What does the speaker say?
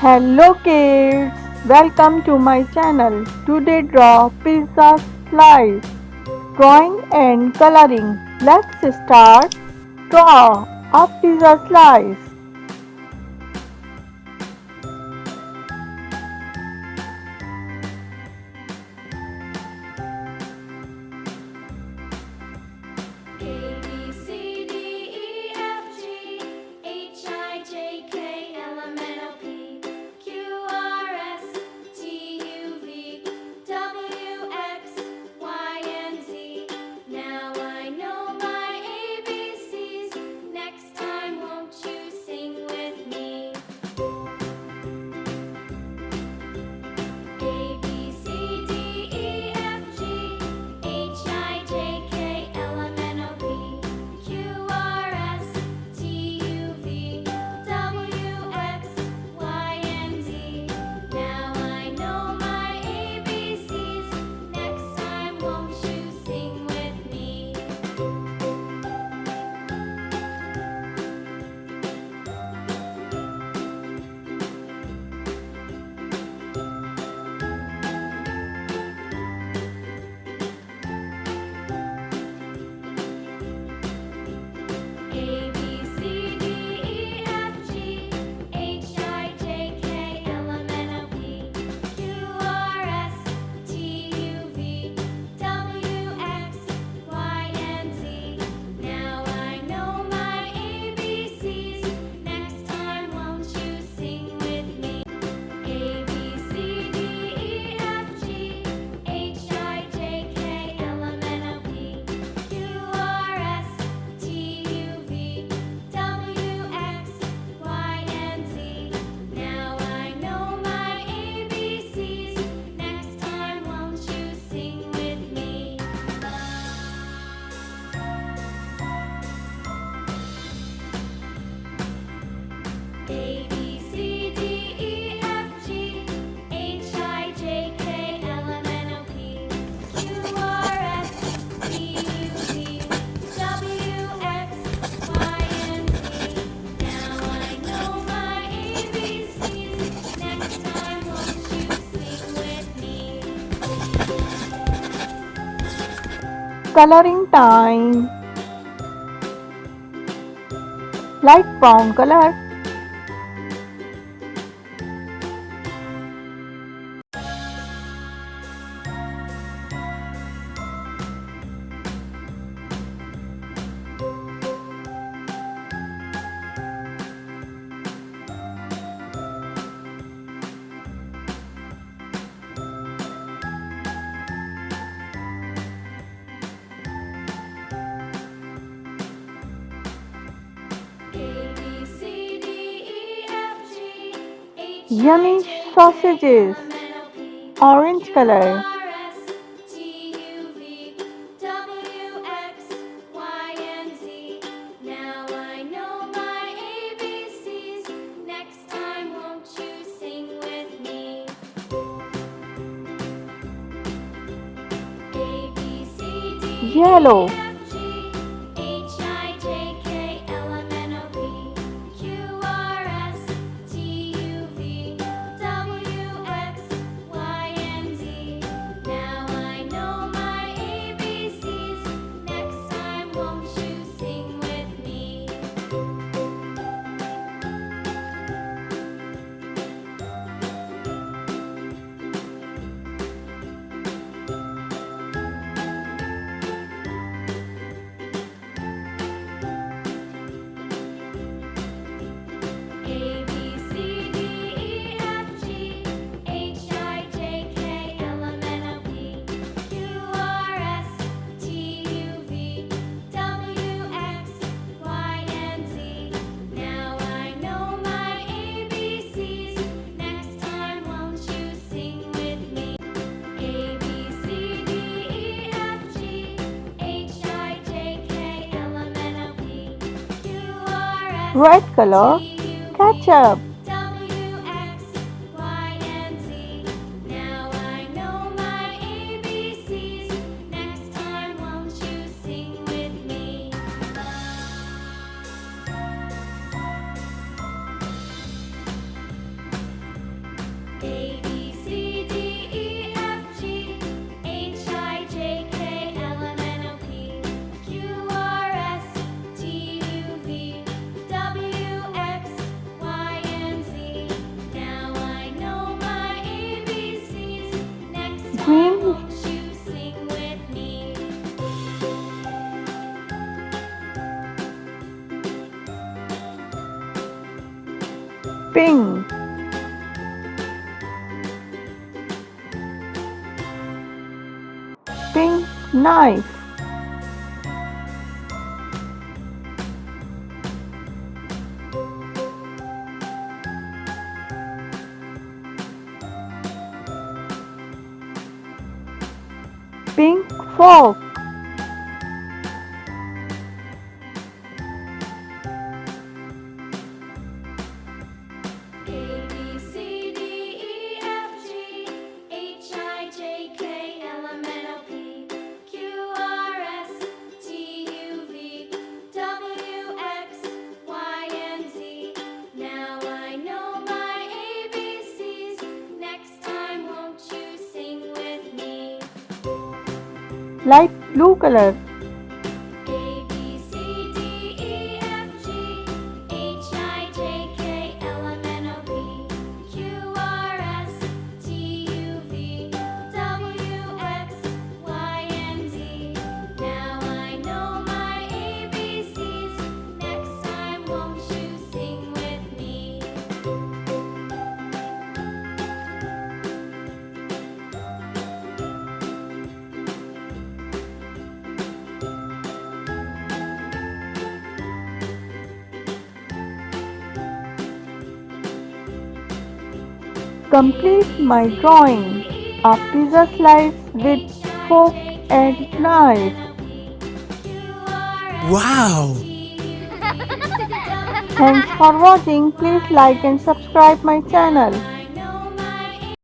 Hello kids, welcome to my channel. Today draw pizza slice, drawing and coloring. Let's start. Draw a pizza slice. A B C D E F G H I J K L M N O P Q R S T U V W X Y and Z. Now I know my ABCs. Next time, won't you sing with me? A B C D E F G H I J K L M N O P Q R S T U V W X Y and Z. Now I know my ABCs. Next time, won't you sing with me? A B C D E F G H I J K L M N O P Q R S T U V W X Y and Z. Now I know my ABCs. Next time, won't you sing with me? A B C D E F G H I J K L M N O P Q R S T U V W X Y and Z. Now I know my ABCs. Next time, won't you sing with me? A B C D E F G H I J K L M N O P Q R S T U V W X Y and Z. Now I know my ABCs. Next time, won't you sing with me? Coloring time. Light brown color. A B C D E F G H Yummy sausages. Orange color. T U V W X Y and Z. Now I know my ABCs. Next time, won't you sing with me? A B C D Yellow. E F G H I J K L M N O P Q R S T U V W X Y and Z. Now I know my ABCs. Next time, won't you sing with me? A B C D E F G H I J K L M N O P Q R S T U V W X Y and Z. Now I know my ABCs. Next time, won't you sing with me? A B C D E F G H I J K L M N O P Q R S Red color. Ketchup. W X Y and Z. Now I know my ABCs. Next time, won't you sing with me? pink, pink knife, pink fork, A B C D E F G H I J K L M N O P Q R S T U V W X Y and Z. Now I know my ABCs. Next time, won't you sing with me? light blue color, A B C D E F G H I J K L M N O P Q R S T U V W X Y and Z. Now I know my ABCs. Next time, won't you sing with me? complete my drawing, a pizza slice with fork and knife. Wow! Thanks for watching. Please like and subscribe my channel.